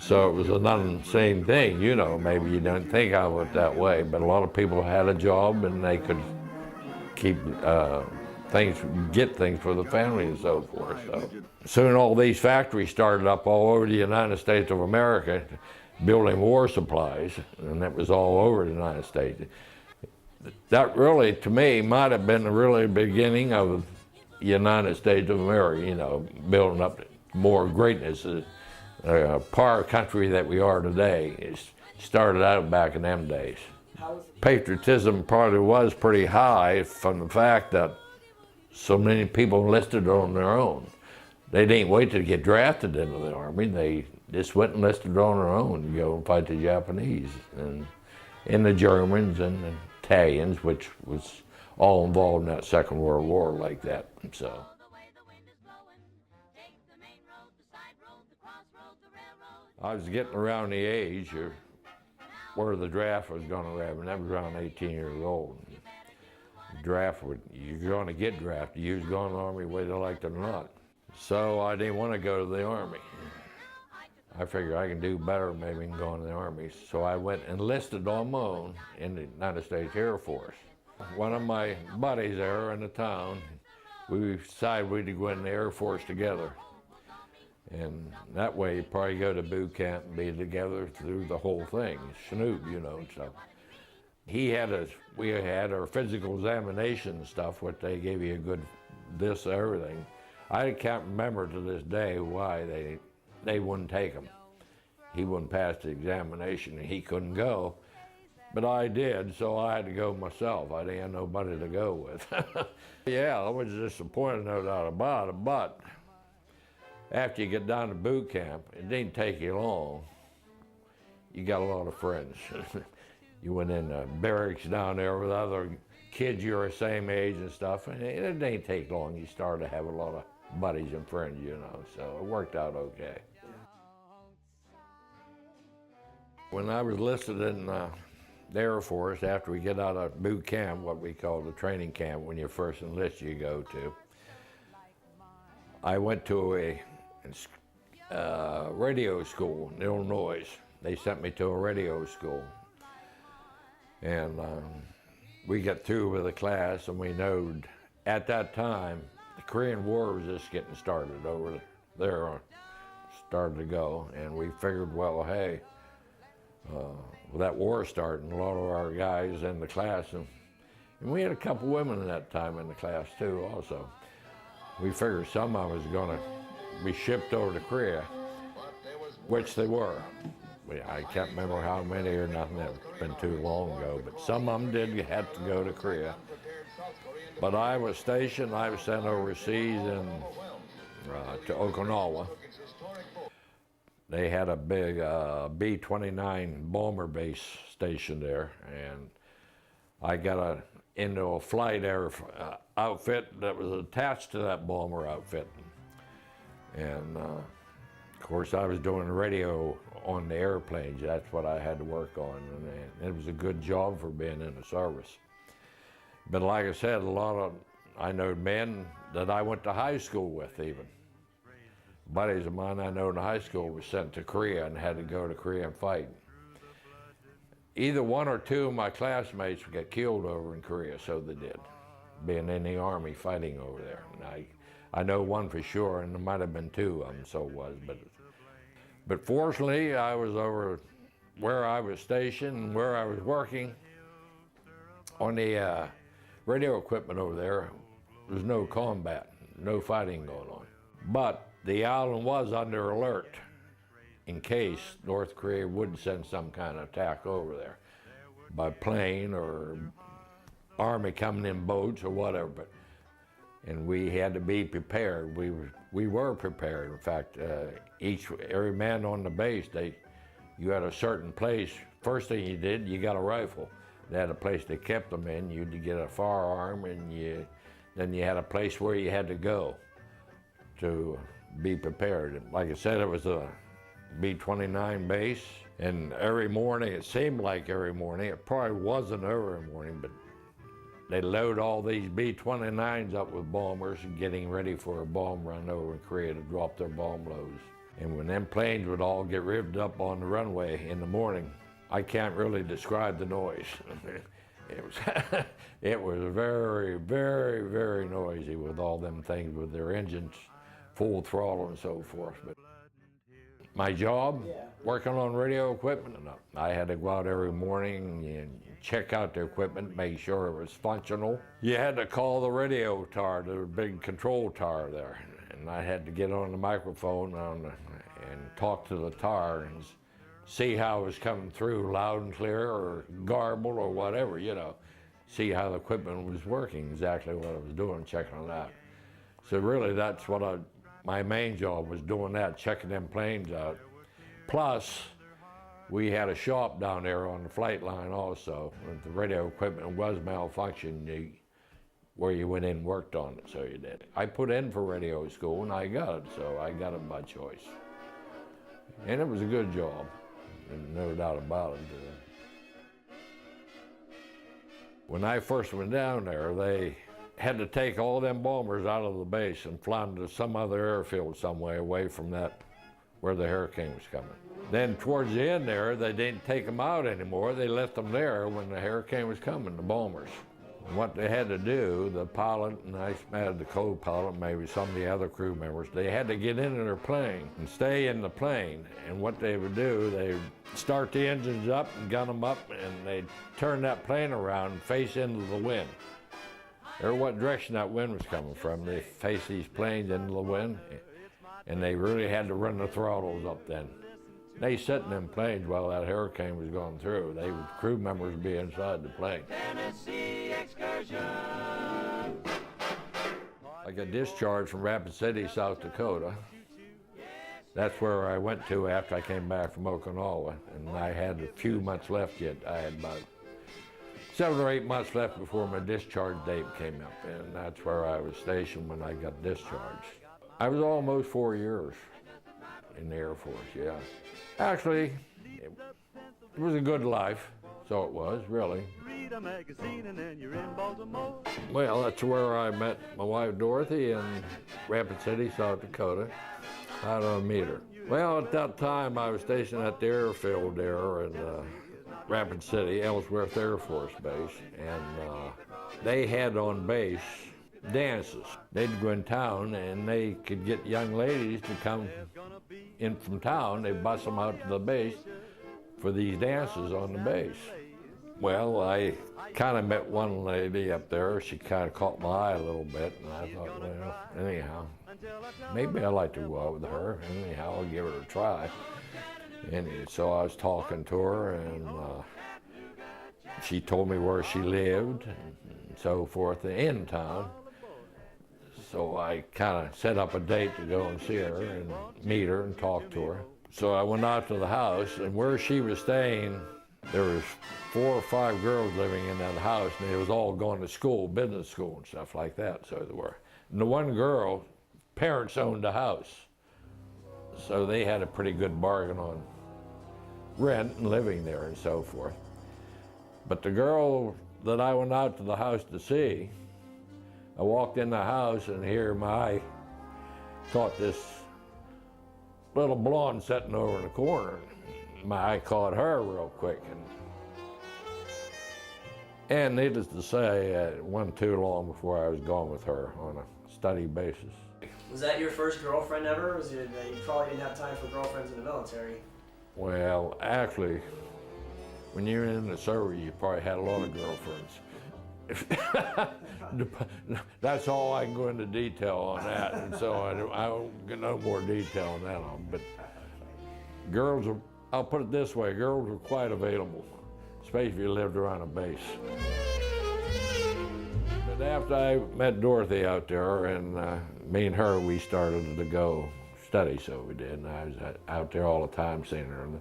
So it was an unseen thing, you know, maybe you don't think of it that way, but a lot of people had a job and they could keep things, get things for the family and so forth. So soon all these factories started up all over the United States of America, building war supplies, and that was all over the United States. That really, to me, might have been the really beginning of the United States of America, you know, building up more greatness. Power country that we are today is started out back in them days. Patriotism probably was pretty high from the fact that so many people enlisted on their own. They didn't wait to get drafted into the Army. They just went and enlisted on their own to go and fight the Japanese and the Germans and the Italians, which was all involved in that Second World War like that. So. I was getting around the age where the draft was going to happen. I was around 18 years old. The draft you're going to get drafted. You was going to the Army whether you liked it or not. So I didn't want to go to the Army. I figured I can do better maybe than going to the Army. So I went and enlisted on my own in the United States Air Force. One of my buddies there in the town, we decided we'd go in the Air Force together. And that way you probably go to boot camp and be together through the whole thing, snoop, you know. So we had our physical examination and stuff, what they gave you a good this, everything. I can't remember to this day why they wouldn't take him. He wouldn't pass the examination and he couldn't go. But I did, so I had to go myself. I didn't have nobody to go with. Yeah, I was disappointed, no doubt about it, but after you get down to boot camp, it didn't take you long. You got a lot of friends. You went in the barracks down there with other kids your same age and stuff, and it didn't take long. You started to have a lot of buddies and friends, you know, so it worked out okay. When I was enlisted in the Air Force, after we get out of boot camp, what we call the training camp, when you first enlist you go to, I went to a radio school in Illinois. They sent me to a radio school. And we got through with the class and we knowed at that time the Korean War was just getting started over there, started to go. And we figured, well, hey, with that war starting, a lot of our guys in the class, and we had a couple women at that time in the class too also. We figured some of us was going to be shipped over to Korea, which they were. I can't remember how many or nothing, that's been too long ago, but some of them did have to go to Korea. But I was stationed, I was sent overseas to Okinawa. They had a big B-29 bomber base stationed there, and I got into a flight air outfit that was attached to that bomber outfit. And of course I was doing radio on the airplanes. That's what I had to work on, and it was a good job for being in the service. But like I said, I know men that I went to high school with even. Buddies of mine I know in high school were sent to Korea and had to go to Korea and fight. Either one or two of my classmates got killed over in Korea, so they did, being in the Army fighting over there. And I know one for sure, and there might have been two of them, so it was. But fortunately, I was over where I was stationed and where I was working on the radio equipment over there. There was no combat, no fighting going on. But the island was under alert in case North Korea would send some kind of attack over there by plane or Army coming in boats or whatever. And we had to be prepared. We were prepared. In fact, every man on the base, you had a certain place. First thing you did, you got a rifle. They had a place they kept them in. You'd get a firearm, and then you had a place where you had to go to be prepared. Like I said, it was a B-29 base, and every morning, it seemed like every morning, it probably wasn't every morning, but they load all these B-29s up with bombers, getting ready for a bomb run over in Korea to drop their bomb loads. And when them planes would all get revved up on the runway in the morning, I can't really describe the noise. It was, it was very, very, very noisy with all them things with their engines full throttle and so forth. But my job, working on radio equipment, I had to go out every morning and check out the equipment, make sure it was functional. You had to call the radio tower, the big control tower there, and I had to get on the microphone and talk to the tower and see how it was coming through, loud and clear or garbled or whatever, you know. See how the equipment was working, exactly what I was doing, checking it out. So really that's what my main job was, doing that, checking them planes out. Plus, we had a shop down there on the flight line also. If the radio equipment was malfunctioning, where you went in and worked on it, so you did. I put in for radio school and I got it, so I got it by choice. And it was a good job. No doubt about it. When I first went down there, they had to take all them bombers out of the base and fly them to some other airfield somewhere away from that where the hurricane was coming. Then towards the end there, they didn't take them out anymore. They left them there when the hurricane was coming, the bombers. What they had to do, the pilot, and I had the co-pilot, maybe some of the other crew members, they had to get into their plane and stay in the plane. And what they would do, they'd start the engines up and gun them up, and they'd turn that plane around and face into the wind. Or what direction that wind was coming from, they face these planes into the wind, and they really had to run the throttles up then. They sat in them planes while that hurricane was going through. Crew members would be inside the plane. I got discharged from Rapid City, South Dakota. That's where I went to after I came back from Okinawa, and I had a few months left yet. I had about 7 or 8 months left before my discharge date came up, and that's where I was stationed when I got discharged. I was almost 4 years in the Air Force, yeah. Actually, it was a good life, so it was, really. Well, that's where I met my wife Dorothy in Rapid City, South Dakota. How did I meet her? Well, at that time I was stationed at the airfield there in Rapid City, Ellsworth Air Force Base, and they had on base dances. They'd go in town and they could get young ladies to come in from town. They'd bus them out to the base for these dances on the base. Well, I kind of met one lady up there. She kind of caught my eye a little bit, and I thought, well, anyhow, maybe I'd like to go out with her. Anyhow, I'll give her a try. And so I was talking to her, and she told me where she lived and so forth in town. So I kind of set up a date to go and see her and meet her and talk to her. So I went out to the house, and where she was staying, there was 4 or 5 girls living in that house, and they was all going to school, business school and stuff like that, so they were. And the one girl, parents owned the house, so they had a pretty good bargain on rent and living there and so forth. But the girl that I went out to the house to see, I walked in the house, and here my eye caught this little blonde sitting over in the corner. My eye caught her real quick, and needless to say, it wasn't too long before I was gone with her on a steady basis. Was that your first girlfriend ever? Or was it that you probably didn't have time for girlfriends in the military? Well, actually, when you're in the service, you probably had a lot of girlfriends. That's all I can go into detail on that, and so I don't get no more detail on that on. But girls are, I'll put it this way, girls were quite available, especially if you lived around a base. But after I met Dorothy out there, and me and her, we started to go study, so we did, and I was out there all the time seeing her. And